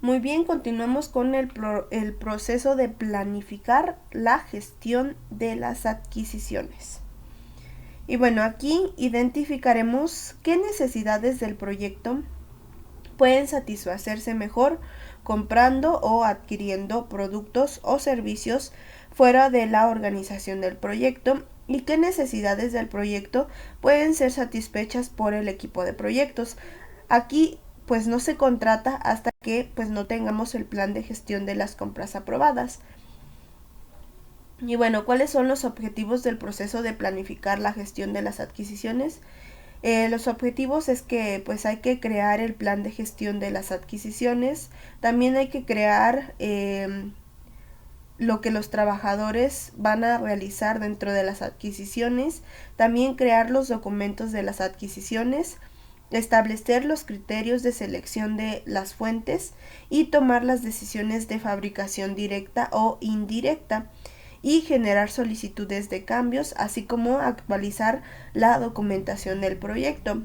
Muy bien, continuamos con el proceso de planificar la gestión de las adquisiciones. Y bueno, aquí identificaremos qué necesidades del proyecto pueden satisfacerse mejor comprando o adquiriendo productos o servicios fuera de la organización del proyecto y qué necesidades del proyecto pueden ser satisfechas por el equipo de proyectos. Aquí pues no se contrata hasta que pues no tengamos el plan de gestión de las compras aprobadas. Y bueno, ¿cuáles son los objetivos del proceso de planificar la gestión de las adquisiciones? Los objetivos es que pues hay que crear el plan de gestión de las adquisiciones, también hay que crear lo que los trabajadores van a realizar dentro de las adquisiciones, también crear los documentos de las adquisiciones, establecer los criterios de selección de las fuentes y tomar las decisiones de fabricación directa o indirecta y generar solicitudes de cambios, así como actualizar la documentación del proyecto.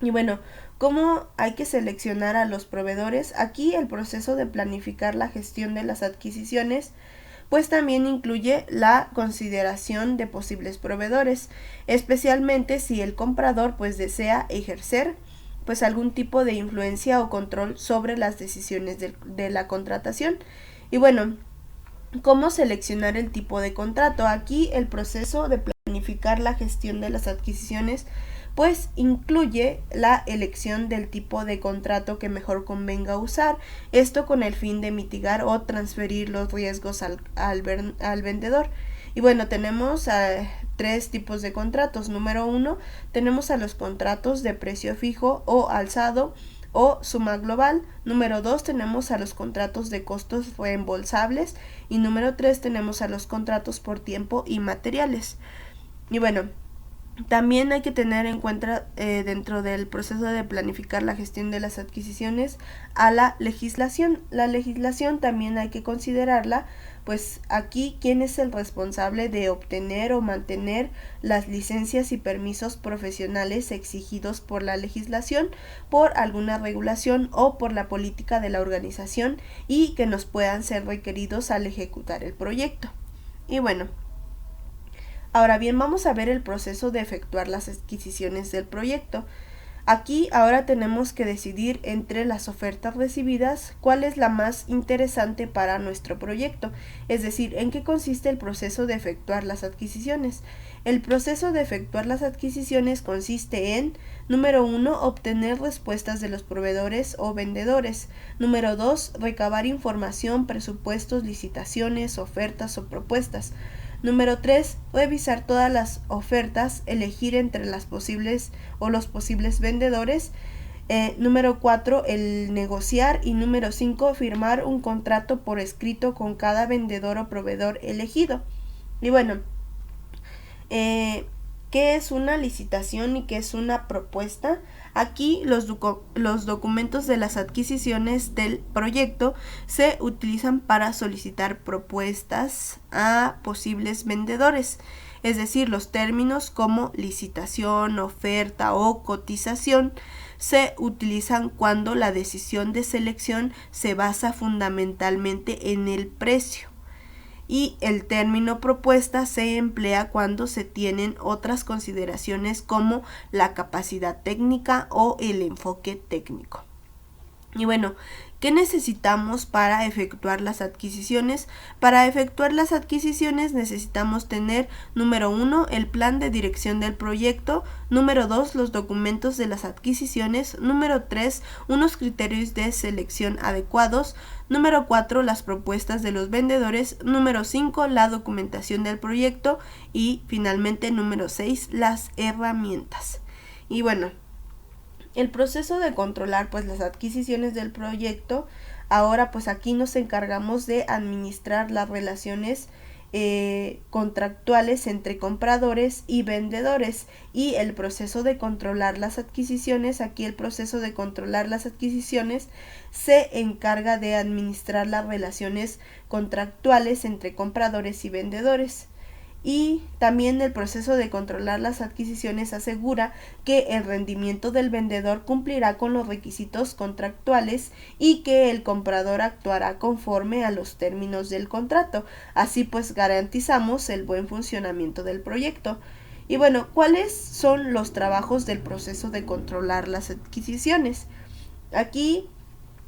Y bueno, ¿cómo hay que seleccionar a los proveedores? Aquí el proceso de planificar la gestión de las adquisiciones pues también incluye la consideración de posibles proveedores, especialmente si el comprador pues desea ejercer pues algún tipo de influencia o control sobre las decisiones de la contratación. Y bueno, ¿cómo seleccionar el tipo de contrato? Aquí el proceso de planificar la gestión de las adquisiciones pues incluye la elección del tipo de contrato que mejor convenga usar, esto con el fin de mitigar o transferir los riesgos al vendedor. Y bueno, tenemos tres tipos de contratos. Número uno, tenemos a los contratos de precio fijo o alzado o suma global. Número 2 tenemos a los contratos de costos reembolsables y número 3 tenemos a los contratos por tiempo y materiales. Y bueno, también hay que tener en cuenta dentro del proceso de planificar la gestión de las adquisiciones a la legislación. La legislación también hay que considerarla, pues aquí quién es el responsable de obtener o mantener las licencias y permisos profesionales exigidos por la legislación, por alguna regulación o por la política de la organización y que nos puedan ser requeridos al ejecutar el proyecto. Y bueno, ahora bien, vamos a ver el proceso de efectuar las adquisiciones del proyecto. Aquí ahora tenemos que decidir entre las ofertas recibidas cuál es la más interesante para nuestro proyecto, es decir, en qué consiste el proceso de efectuar las adquisiciones. El proceso de efectuar las adquisiciones consiste en, número 1, obtener respuestas de los proveedores o vendedores. Número 2, recabar información, presupuestos, licitaciones, ofertas o propuestas. Número 3, revisar todas las ofertas, elegir entre las posibles o los posibles vendedores. Número 4, el negociar. Y número 5, firmar un contrato por escrito con cada vendedor o proveedor elegido. Y bueno, ¿qué es una licitación y qué es una propuesta? Aquí los documentos de las adquisiciones del proyecto se utilizan para solicitar propuestas a posibles vendedores, es decir, los términos como licitación, oferta o cotización se utilizan cuando la decisión de selección se basa fundamentalmente en el precio. Y el término propuesta se emplea cuando se tienen otras consideraciones como la capacidad técnica o el enfoque técnico. Y bueno, ¿qué necesitamos para efectuar las adquisiciones? Para efectuar las adquisiciones necesitamos tener, número 1, el plan de dirección del proyecto, número 2, los documentos de las adquisiciones, número 3, unos criterios de selección adecuados, número 4, las propuestas de los vendedores, número 5, la documentación del proyecto y finalmente número 6, las herramientas. Y bueno, el proceso de controlar pues las adquisiciones del proyecto, ahora pues aquí nos encargamos de administrar las relaciones contractuales entre compradores y vendedores y el proceso de controlar las adquisiciones, aquí el proceso de controlar las adquisiciones se encarga de administrar las relaciones contractuales entre compradores y vendedores. Y también el proceso de controlar las adquisiciones asegura que el rendimiento del vendedor cumplirá con los requisitos contractuales y que el comprador actuará conforme a los términos del contrato. Así pues garantizamos el buen funcionamiento del proyecto. Y bueno, ¿cuáles son los trabajos del proceso de controlar las adquisiciones? Aquí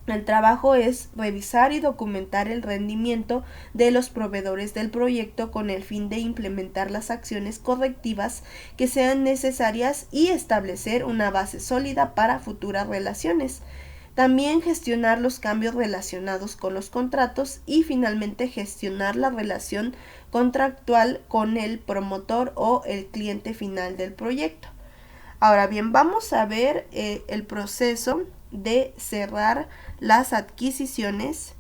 el trabajo es revisar y documentar el rendimiento de los proveedores del proyecto con el fin de implementar las acciones correctivas que sean necesarias y establecer una base sólida para futuras relaciones. También gestionar los cambios relacionados con los contratos y finalmente gestionar la relación contractual con el promotor o el cliente final del proyecto. Ahora bien, vamos a ver el proceso de cerrar las adquisiciones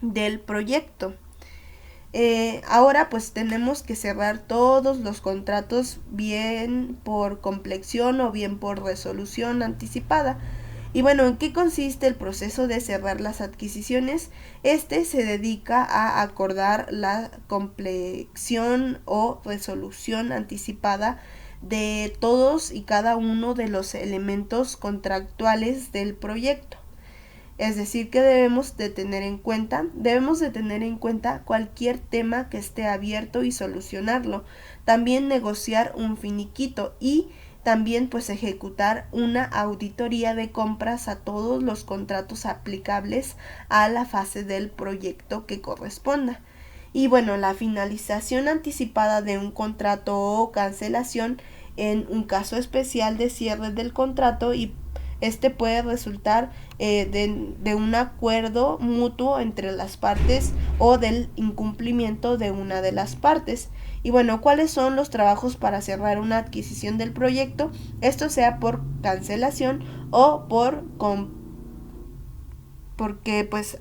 del proyecto. Ahora pues tenemos que cerrar todos los contratos, bien por complexión o bien por resolución anticipada. Y bueno, ¿en qué consiste el proceso de cerrar las adquisiciones? Este se dedica a acordar la complexión o resolución anticipada de todos y cada uno de los elementos contractuales del proyecto. Es decir, que debemos de tener en cuenta cualquier tema que esté abierto y solucionarlo. También negociar un finiquito y también pues ejecutar una auditoría de compras a todos los contratos aplicables a la fase del proyecto que corresponda. Y bueno, la finalización anticipada de un contrato o cancelación en un caso especial de cierre del contrato, y este puede resultar de un acuerdo mutuo entre las partes o del incumplimiento de una de las partes. Y bueno, ¿cuáles son los trabajos para cerrar una adquisición del proyecto? Esto sea por cancelación o porque pues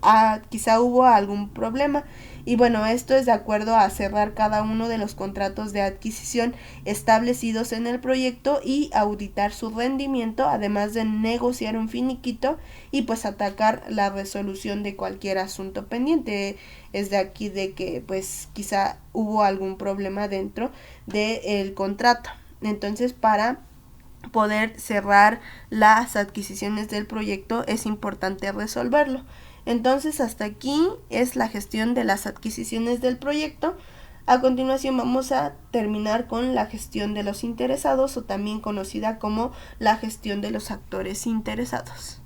quizá hubo algún problema. Y bueno, esto es de acuerdo a cerrar cada uno de los contratos de adquisición establecidos en el proyecto y auditar su rendimiento, además de negociar un finiquito y pues atacar la resolución de cualquier asunto pendiente. Es de aquí de que pues quizá hubo algún problema dentro del contrato. Entonces, para poder cerrar las adquisiciones del proyecto es importante resolverlo. Entonces, hasta aquí es la gestión de las adquisiciones del proyecto. A continuación vamos a terminar con la gestión de los interesados, o también conocida como la gestión de los actores interesados.